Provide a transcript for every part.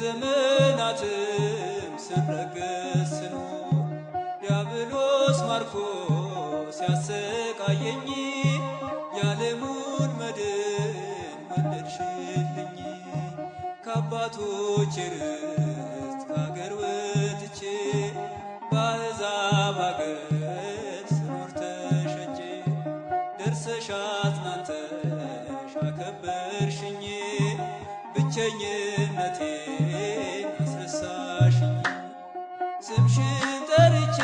ለዘመናትም ስረገስ ዲያብሎስ ማርኮ ሲያሰቃየኝ የዓለሙን መድን ወለድሽልኝ። ከአባቶች ርስት ከአገር ወጥቼ በአሕዛብ አገር ስኖር ተሸጬ ደርሰሽ አጽናንተሽ አከበርሽኝ ብቸኝነቴን አስረሳሽኝ። ስምሽን ጠርቼ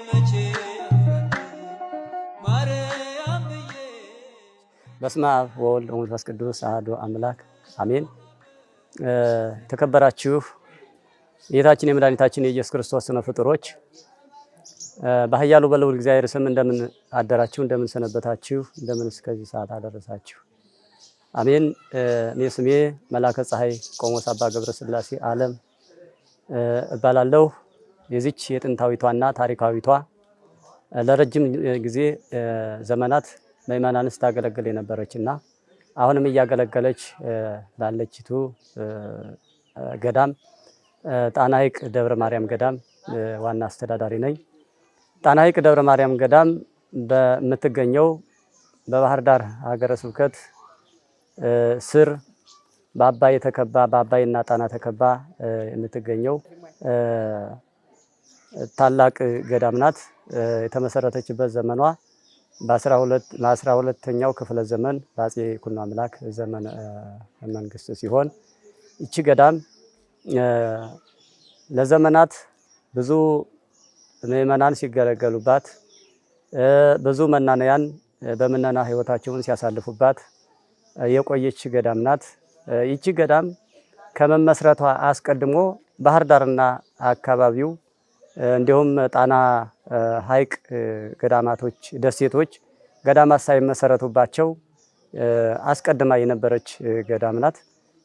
መቼ አፍራለሁ ማርያም ብዬ። በስመ አብ ወወልድ ወመንፈስ ቅዱስ አሐዱ አምላክ አሜን። የተከበራችሁ ጌታችን የመድኃኒታችን የኢየሱስ ክርስቶስ ስነ ፍጡሮች በኃያሉ በልዑል እግዚአብሔር ስም እንደምን አደራችሁ፣ እንደምን ሰነበታችሁ፣ እንደምን እስከዚህ ሰዓት አደረሳችሁ። አሜን። እኔ ስሜ መላከ ፀሐይ ቆሞስ አባ ገብረ ሥላሴ ዓለም እባላለሁ። የዚች የጥንታዊቷና ታሪካዊቷ ለረጅም ጊዜ ዘመናት ምእመናንን ስታገለግል የነበረችና አሁንም እያገለገለች ላለችቱ ገዳም ጣና ሐይቅ ደብረ ማርያም ገዳም ዋና አስተዳዳሪ ነኝ። ጣና ሐይቅ ደብረ ማርያም ገዳም በምትገኘው በባህር ዳር ሀገረ ስብከት ስር በአባይ ተከባ በአባይና ጣና ተከባ የምትገኘው ታላቅ ገዳም ናት። የተመሰረተችበት ዘመኗ በ12ኛው ክፍለ ዘመን በአፄ ይኩኖ አምላክ ዘመነ መንግስት ሲሆን ይቺ ገዳም ለዘመናት ብዙ ምእመናን ሲገለገሉባት፣ ብዙ መናንያን በምነና ህይወታቸውን ሲያሳልፉባት የቆየች ገዳም ናት። ይቺ ገዳም ከመመስረቷ አስቀድሞ ባህር ዳርና አካባቢው እንዲሁም ጣና ሐይቅ ገዳማቶች፣ ደሴቶች ገዳማት ሳይመሰረቱባቸው አስቀድማ የነበረች ገዳም ናት።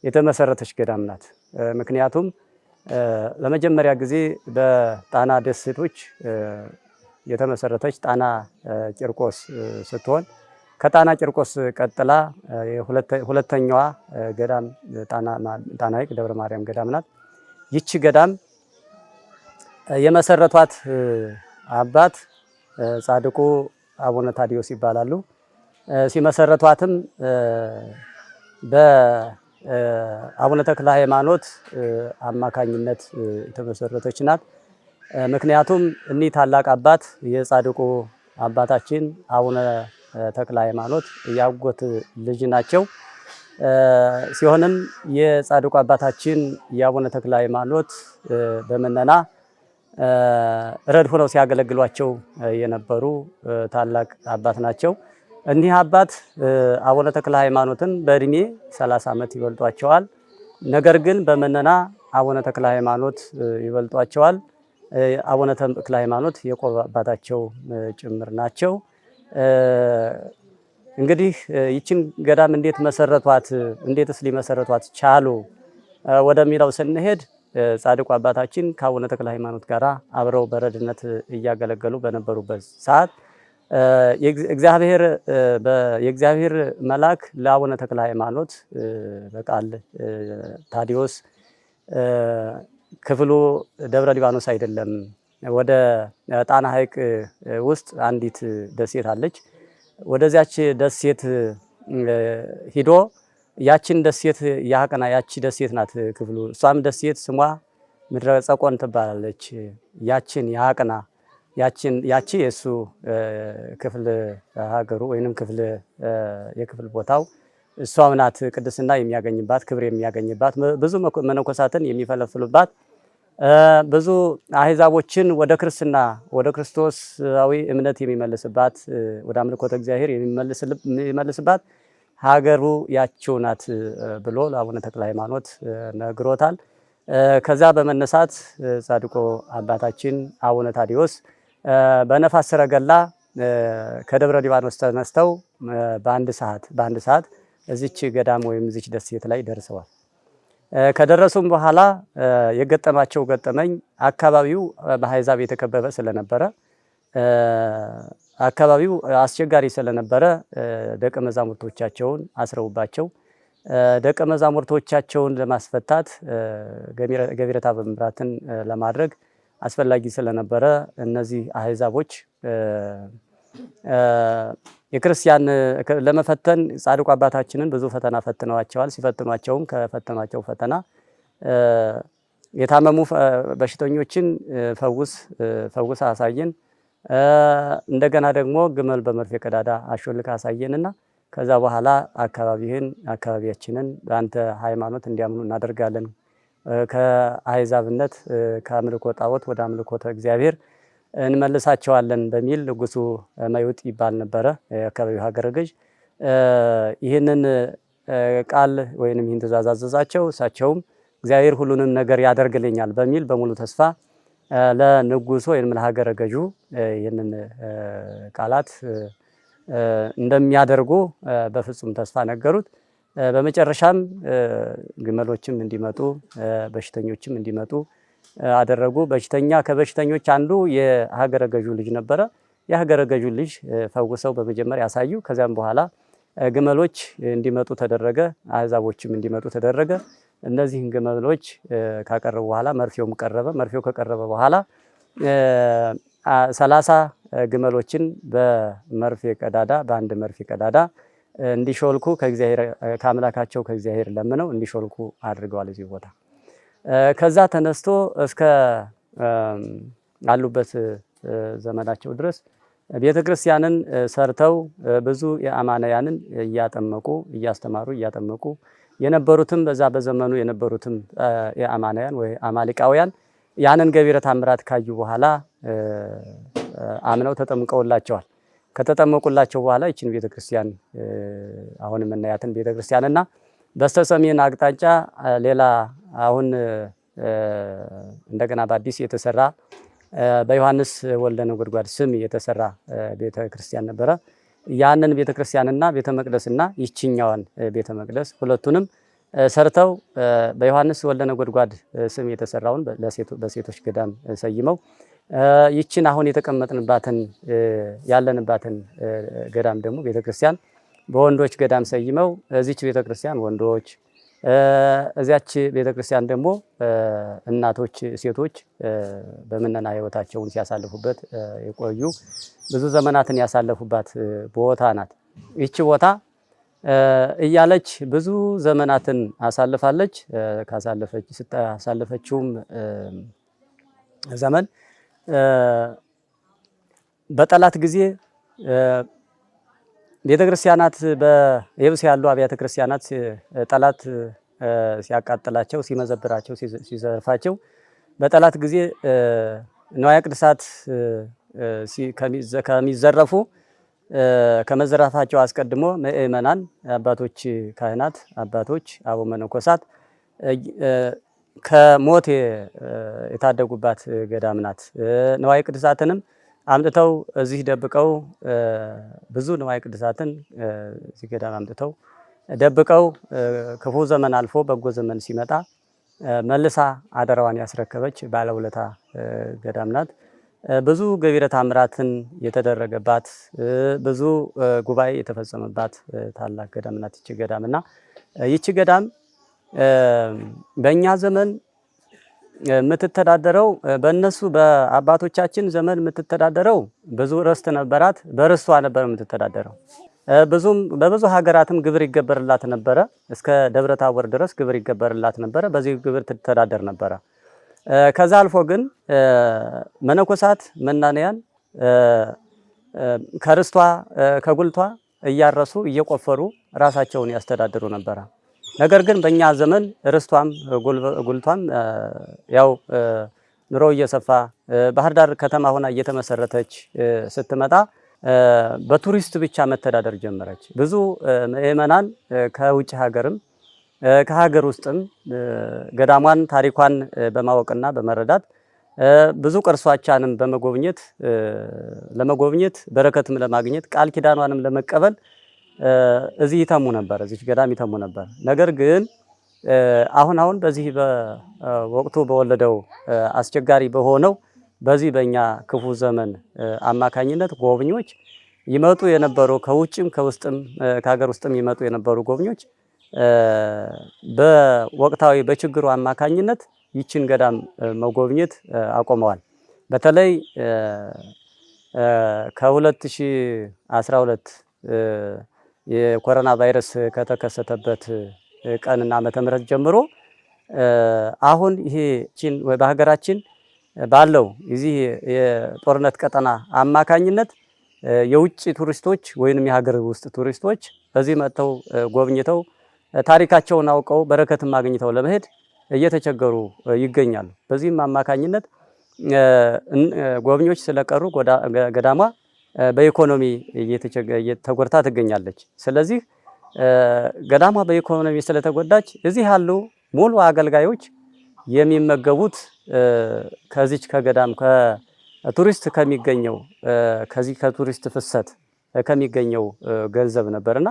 የተመሰረተች ገዳም ናት። ምክንያቱም ለመጀመሪያ ጊዜ በጣና ደሴቶች የተመሰረተች ጣና ቂርቆስ ስትሆን ከጣና ቂርቆስ ቀጥላ ሁለተኛዋ ገዳም ጣና ሐይቅ ደብረ ማርያም ገዳም ናት። ይቺ ገዳም የመሰረቷት አባት ጻድቁ አቡነ ታዲዮስ ይባላሉ። ሲመሰረቷትም በአቡነ ተክለ ሃይማኖት አማካኝነት የተመሰረተች ናት። ምክንያቱም እኒህ ታላቅ አባት የጻድቁ አባታችን አቡነ ተክለ ሃይማኖት ያጎት ልጅ ናቸው። ሲሆንም የጻድቁ አባታችን የአቡነ ተክለ ሃይማኖት በመነና ረድ ሆነው ሲያገለግሏቸው የነበሩ ታላቅ አባት ናቸው። እኒህ አባት አቡነ ተክለ ሃይማኖትን በእድሜ 30 ዓመት ይበልጧቸዋል። ነገር ግን በመነና አቡነ ተክለ ሃይማኖት ይበልጧቸዋል። አቡነ ተክለ ሃይማኖት የቆብ አባታቸው ጭምር ናቸው። እንግዲህ ይችን ገዳም እንዴት መሰረቷት፣ እንዴትስ ሊመሰረቷት ቻሉ ወደሚለው ስንሄድ ጻድቁ አባታችን ከአቡነ ተክለ ሃይማኖት ጋር አብረው በረድነት እያገለገሉ በነበሩበት ሰዓት የእግዚአብሔር መልአክ ለአቡነ ተክለ ሃይማኖት በቃል ታዲዮስ ክፍሉ ደብረ ሊባኖስ አይደለም፣ ወደ ጣና ሐይቅ ውስጥ አንዲት ደሴት አለች። ወደዚያች ደሴት ሂዶ ያችን ደሴት ያቀና። ያቺ ደሴት ናት ክፍሉ። እሷም ደሴት ስሟ ምድረ ጸቆን ትባላለች። ያችን ያቀና ያቺ የሱ ክፍል ሀገሩ ወይንም ክፍል የክፍል ቦታው እሷም ናት። ቅድስና የሚያገኝባት፣ ክብር የሚያገኝባት፣ ብዙ መነኮሳትን የሚፈለፍሉባት፣ ብዙ አህዛቦችን ወደ ክርስትና ወደ ክርስቶሳዊ እምነት የሚመልስባት፣ ወደ አምልኮተ እግዚአብሔር የሚመልስባት ሀገሩ ያቺው ናት ብሎ ለአቡነ ተክለ ሃይማኖት ነግሮታል። ከዛ በመነሳት ጻድቁ አባታችን አቡነ ታዲዮስ በነፋስ ሰረገላ ከደብረ ሊባኖስ ተነስተው በአንድ ሰዓት እዚች ገዳም ወይም እዚች ደሴት ላይ ደርሰዋል። ከደረሱም በኋላ የገጠማቸው ገጠመኝ አካባቢው በአሕዛብ የተከበበ ስለነበረ አካባቢው አስቸጋሪ ስለነበረ ደቀ መዛሙርቶቻቸውን አስረውባቸው ደቀ መዛሙርቶቻቸውን ለማስፈታት ገቢረ ተአምራትን ለማድረግ አስፈላጊ ስለነበረ እነዚህ አህዛቦች የክርስቲያን ለመፈተን ጻድቁ አባታችንን ብዙ ፈተና ፈትነዋቸዋል። ሲፈትኗቸውም ከፈተኗቸው ፈተና የታመሙ በሽተኞችን ፈውስ አሳየን፣ እንደገና ደግሞ ግመል በመርፌ ቀዳዳ አሾልክ አሳየንና ከዛ በኋላ አካባቢያችንን በአንተ ሃይማኖት እንዲያምኑ እናደርጋለን፣ ከአህዛብነት ከአምልኮ ጣዖት ወደ አምልኮተ እግዚአብሔር እንመልሳቸዋለን በሚል ንጉሱ መይውጥ ይባል ነበረ የአካባቢው ሀገረ ገዥ። ይህንን ቃል ወይንም ይህን ትእዛዝ አዘዛቸው። እሳቸውም እግዚአብሔር ሁሉንም ነገር ያደርግልኛል በሚል በሙሉ ተስፋ ለንጉሱ ወይንም ለሀገረ ገዡ ይህንን ቃላት እንደሚያደርጉ በፍጹም ተስፋ ነገሩት። በመጨረሻም ግመሎችም እንዲመጡ በሽተኞችም እንዲመጡ አደረጉ። ከበሽተኞች አንዱ የሀገረ ገዡ ልጅ ነበረ። የሀገረ ገዡ ልጅ ፈውሰው በመጀመሪያ ያሳዩ። ከዚያም በኋላ ግመሎች እንዲመጡ ተደረገ፣ አህዛቦችም እንዲመጡ ተደረገ። እነዚህን ግመሎች ካቀረቡ በኋላ መርፌውም ቀረበ። መርፌው ከቀረበ በኋላ 30 ግመሎችን በአንድ መርፌ ቀዳዳ እንዲሾልኩ ከአምላካቸው ከእግዚአብሔር ለምነው እንዲሾልኩ አድርገዋል እዚህ ቦታ። ከዛ ተነስቶ እስከ አሉበት ዘመናቸው ድረስ ቤተክርስቲያንን ሰርተው ብዙ የአማናያንን እያስተማሩ እያጠመቁ የነበሩትም በዛ በዘመኑ የነበሩትም የአማናያን ወይ አማሊቃውያን ያንን ገቢረ ተአምራት ካዩ በኋላ አምነው ተጠምቀውላቸዋል። ከተጠመቁላቸው በኋላ ይችን ቤተክርስቲያን አሁን የምናያትን ቤተክርስቲያንና በስተሰሜን አቅጣጫ ሌላ አሁን እንደገና በአዲስ የተሰራ በዮሐንስ ወልደ ነጎድጓድ ስም የተሰራ ቤተክርስቲያን ነበረ። ያንን ቤተክርስቲያንና ቤተመቅደስና ይችኛዋን ቤተመቅደስ ሁለቱንም ሰርተው በዮሐንስ ወልደ ነጎድጓድ ስም የተሰራውን በሴቶች ገዳም ሰይመው ይችን አሁን የተቀመጥንባትን ያለንባትን ገዳም ደግሞ ቤተክርስቲያን በወንዶች ገዳም ሰይመው እዚች ቤተክርስቲያን ወንዶች እዚያች ቤተክርስቲያን ደግሞ እናቶች ሴቶች በመነና ህይወታቸውን ሲያሳልፉበት የቆዩ ብዙ ዘመናትን ያሳለፉባት ቦታ ናት። ይቺ ቦታ እያለች ብዙ ዘመናትን አሳልፋለች። ስታሳልፈችውም ዘመን በጠላት ጊዜ ቤተክርስቲያናት በየብስ ያሉ አብያተ ክርስቲያናት ጠላት ሲያቃጥላቸው፣ ሲመዘብራቸው፣ ሲዘርፋቸው በጠላት ጊዜ ንዋየ ቅድሳት ከሚዘረፉ ከመዘረፋቸው አስቀድሞ ምእመናን አባቶች ካህናት አባቶች አበው መነኮሳት ከሞት የታደጉባት ገዳም ናት። ንዋየ ቅድሳትንም አምጥተው እዚህ ደብቀው ብዙ ንዋየ ቅድሳትን እዚህ ገዳም አምጥተው ደብቀው ክፉ ዘመን አልፎ በጎ ዘመን ሲመጣ መልሳ አደራዋን ያስረከበች ባለውለታ ገዳም ናት። ብዙ ገቢረ ተአምራትን የተደረገባት ብዙ ጉባኤ የተፈጸመባት ታላቅ ገዳም ናት ይቺ ገዳምና ይቺ ገዳም በእኛ ዘመን የምትተዳደረው በእነሱ በአባቶቻችን ዘመን የምትተዳደረው ብዙ ርስት ነበራት። በርስቷ ነበር የምትተዳደረው። በብዙ ሀገራትም ግብር ይገበርላት ነበረ። እስከ ደብረ ታቦር ድረስ ግብር ይገበርላት ነበረ። በዚህ ግብር ትተዳደር ነበረ። ከዛ አልፎ ግን መነኮሳት መናንያን ከርስቷ ከጉልቷ እያረሱ እየቆፈሩ ራሳቸውን ያስተዳድሩ ነበረ። ነገር ግን በእኛ ዘመን ርስቷም ጉልቷም ያው ኑሮ እየሰፋ ባህር ዳር ከተማ ሆና እየተመሰረተች ስትመጣ በቱሪስት ብቻ መተዳደር ጀመረች። ብዙ ምእመናን ከውጭ ሀገርም ከሀገር ውስጥም ገዳሟን ታሪኳን በማወቅና በመረዳት ብዙ ቅርሷቻንም ለመጎብኘት በረከትም ለማግኘት ቃል ኪዳኗንም ለመቀበል እዚህ ይተሙ ነበር፣ እዚህ ገዳም ይተሙ ነበር። ነገር ግን አሁን በዚህ በወቅቱ በወለደው አስቸጋሪ በሆነው በዚህ በእኛ ክፉ ዘመን አማካኝነት ጎብኞች ይመጡ የነበሩ ከውጭም ከውስጥም ከሀገር ውስጥም ይመጡ የነበሩ ጎብኞች በወቅታዊ በችግሩ አማካኝነት ይችን ገዳም መጎብኘት አቆመዋል። በተለይ ከ2012 የኮሮና ቫይረስ ከተከሰተበት ቀንና ዓመተ ምህረት ጀምሮ አሁን ይህችን በሀገራችን ባለው እዚህ የጦርነት ቀጠና አማካኝነት የውጭ ቱሪስቶች ወይንም የሀገር ውስጥ ቱሪስቶች በዚህ መጥተው ጎብኝተው ታሪካቸውን አውቀው በረከትም አግኝተው ለመሄድ እየተቸገሩ ይገኛሉ። በዚህም አማካኝነት ጎብኚዎች ስለቀሩ ገዳሟ በኢኮኖሚ እየተጎድታ ትገኛለች። ስለዚህ ገዳሟ በኢኮኖሚ ስለተጎዳች እዚህ ያሉ ሙሉ አገልጋዮች የሚመገቡት ከዚች ከገዳም ከቱሪስት ከሚገኘው ከዚህ ከቱሪስት ፍሰት ከሚገኘው ገንዘብ ነበርና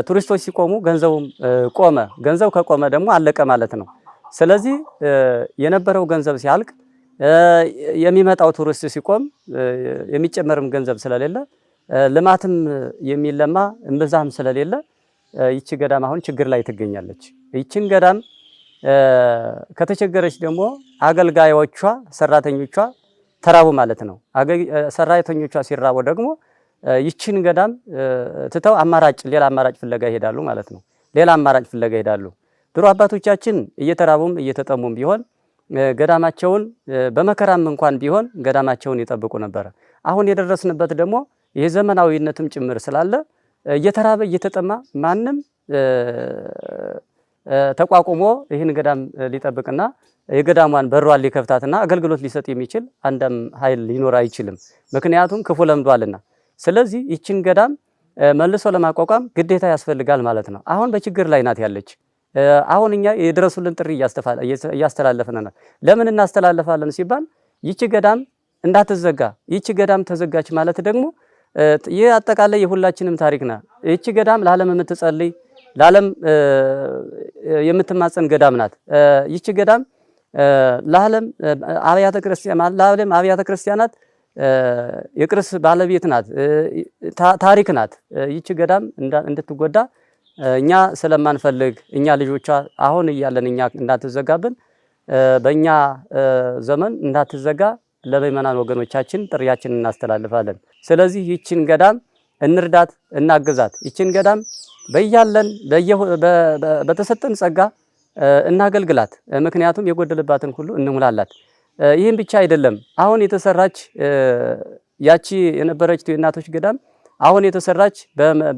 ቱሪስቶች ሲቆሙ ገንዘቡም ቆመ። ገንዘብ ከቆመ ደግሞ አለቀ ማለት ነው። ስለዚህ የነበረው ገንዘብ ሲያልቅ የሚመጣው ቱሪስት ሲቆም የሚጨመርም ገንዘብ ስለሌለ ልማትም የሚለማ እምብዛም ስለሌለ ይቺ ገዳም አሁን ችግር ላይ ትገኛለች። ይቺን ገዳም ከተቸገረች ደግሞ አገልጋዮቿ ሰራተኞቿ ተራቡ ማለት ነው። ሰራተኞቿ ሲራቡ ደግሞ ይቺን ገዳም ትተው ሌላ አማራጭ ፍለጋ ይሄዳሉ ማለት ነው። ሌላ አማራጭ ፍለጋ ይሄዳሉ። ድሮ አባቶቻችን እየተራቡም እየተጠሙም ቢሆን ገዳማቸውን በመከራም እንኳን ቢሆን ገዳማቸውን ይጠብቁ ነበር። አሁን የደረስንበት ደግሞ ይሄ ዘመናዊነትም ጭምር ስላለ እየተራበ እየተጠማ ማንም ተቋቁሞ ይህን ገዳም ሊጠብቅና የገዳሟን በሯን ሊከፍታትና አገልግሎት ሊሰጥ የሚችል አንድም ኃይል ሊኖር አይችልም። ምክንያቱም ክፉ ለምዷልና። ስለዚህ ይችን ገዳም መልሶ ለማቋቋም ግዴታ ያስፈልጋል ማለት ነው። አሁን በችግር ላይ ናት ያለች። አሁን እኛ የድረሱልን ጥሪ እያስተላለፍን ነው። ለምን እናስተላልፋለን ሲባል ይቺ ገዳም እንዳትዘጋ። ይቺ ገዳም ተዘጋች ማለት ደግሞ ይህ አጠቃላይ የሁላችንም ታሪክ ነው። ይቺ ገዳም ለዓለም የምትጸልይ ለዓለም የምትማጸን ገዳም ናት። ይቺ ገዳም ለዓለም አብያተ ክርስቲያናት የቅርስ ባለቤት ናት፣ ታሪክ ናት። ይቺ ገዳም እንድትጎዳ እኛ ስለማንፈልግ እኛ ልጆቿ አሁን እያለን እኛ እንዳትዘጋብን በእኛ ዘመን እንዳትዘጋ ለምእመናን ወገኖቻችን ጥሪያችንን እናስተላልፋለን። ስለዚህ ይችን ገዳም እንርዳት፣ እናግዛት። ይችን ገዳም በያለን በተሰጠን ጸጋ እናገልግላት። ምክንያቱም የጎደለባትን ሁሉ እንሙላላት። ይህም ብቻ አይደለም። አሁን የተሰራች ያቺ የነበረች የእናቶች ገዳም አሁን የተሰራች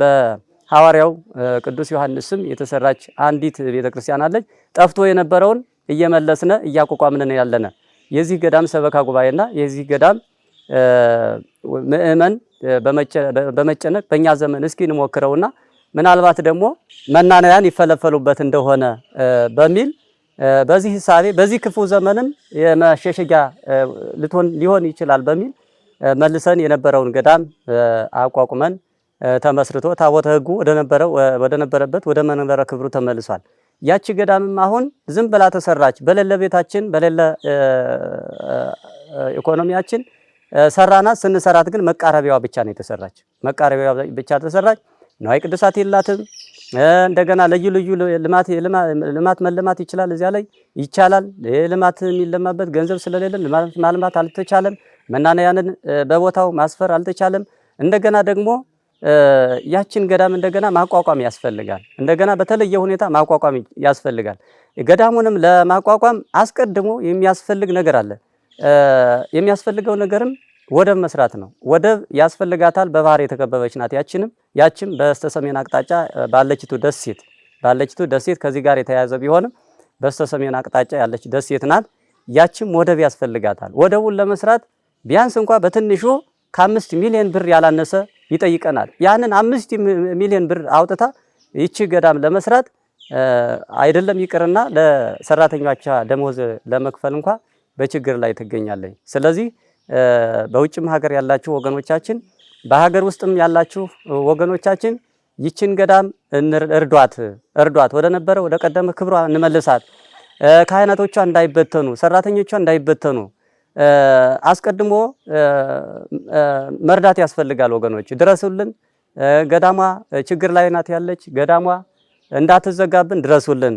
በሐዋርያው ቅዱስ ዮሐንስ ስም የተሰራች አንዲት ቤተክርስቲያን አለች። ጠፍቶ የነበረውን እየመለስነ እያቋቋምን ያለነ የዚህ ገዳም ሰበካ ጉባኤና የዚህ ገዳም ምእመን በመጨነቅ በእኛ ዘመን እስኪ እንሞክረውና ምናልባት ደግሞ መናንያን ይፈለፈሉበት እንደሆነ በሚል በዚህ ሐሳቤ በዚህ ክፉ ዘመንም የመሸሸጊያ ሊሆን ይችላል በሚል መልሰን የነበረውን ገዳም አቋቁመን ተመስርቶ ታቦተ ሕጉ ወደ ነበረበት ወደ መንበረ ክብሩ ተመልሷል። ያቺ ገዳምም አሁን ዝም ብላ ተሰራች። በሌለ ቤታችን በሌለ ኢኮኖሚያችን ሰራናት። ስንሰራት ግን መቃረቢያዋ ብቻ ነው የተሰራች። መቃረቢያዋ ብቻ ተሰራች። ንዋየ ቅድሳት የላትም። እንደገና ልዩ ልማት መለማት ይችላል። እዚያ ላይ ይቻላል። ልማት የሚለማበት ገንዘብ ስለሌለ ማልማት አልተቻለም። መናንያንን በቦታው ማስፈር አልተቻለም። እንደገና ደግሞ ያችን ገዳም እንደገና ማቋቋም ያስፈልጋል። እንደገና በተለየ ሁኔታ ማቋቋም ያስፈልጋል። ገዳሙንም ለማቋቋም አስቀድሞ የሚያስፈልግ ነገር አለ። የሚያስፈልገው ነገርም ወደብ መስራት ነው። ወደብ ያስፈልጋታል። በባህር የተከበበች ናት። ያችም በስተሰሜን አቅጣጫ ባለችቱ ደሴት ከዚህ ጋር የተያያዘ ቢሆንም በስተሰሜን አቅጣጫ ያለች ደሴት ናት። ያችም ወደብ ያስፈልጋታል። ወደቡን ለመስራት ቢያንስ እንኳ በትንሹ ከ5 ሚሊዮን ብር ያላነሰ ይጠይቀናል። ያንን 5 ሚሊዮን ብር አውጥታ ይቺ ገዳም ለመስራት አይደለም ይቅርና ለሰራተኞቿ ደሞዝ ለመክፈል እንኳ በችግር ላይ ትገኛለች። ስለዚህ በውጭም ሀገር ያላችሁ ወገኖቻችን በሀገር ውስጥም ያላችሁ ወገኖቻችን ይችን ገዳም እርዷት፣ ወደ ነበረ ወደ ቀደመ ክብሯ እንመልሳት። ካህናቶቿ እንዳይበተኑ፣ ሰራተኞቿ እንዳይበተኑ አስቀድሞ መርዳት ያስፈልጋል። ወገኖች ድረሱልን። ገዳሟ ችግር ላይ ናት ያለች። ገዳሟ እንዳትዘጋብን ድረሱልን።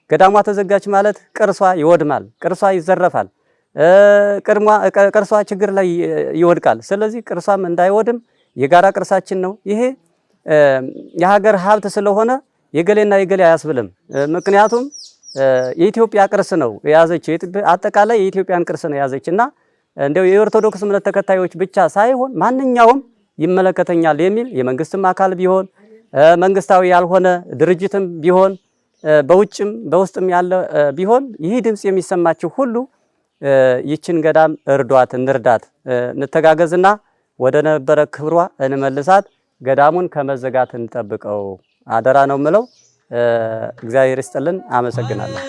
ገዳሟ ተዘጋች ማለት ቅርሷ ይወድማል፣ ቅርሷ ይዘረፋል፣ ቅርሷ ችግር ላይ ይወድቃል። ስለዚህ ቅርሷም እንዳይወድም የጋራ ቅርሳችን ነው። ይሄ የሀገር ሀብት ስለሆነ የገሌና የገሌ አያስብልም። ምክንያቱም የኢትዮጵያ ቅርስ ነው የያዘች፣ አጠቃላይ የኢትዮጵያን ቅርስ ነው የያዘችና እንደው የኦርቶዶክስ እምነት ተከታዮች ብቻ ሳይሆን ማንኛውም ይመለከተኛል የሚል የመንግስትም አካል ቢሆን መንግስታዊ ያልሆነ ድርጅትም ቢሆን በውጭም በውስጥም ያለ ቢሆን ይህ ድምጽ የሚሰማችሁ ሁሉ ይችን ገዳም እርዷት፣ እንርዳት፣ እንተጋገዝና ወደ ነበረ ክብሯ እንመልሳት። ገዳሙን ከመዘጋት እንጠብቀው አደራ ነው የምለው። እግዚአብሔር ይስጥልን። አመሰግናለሁ።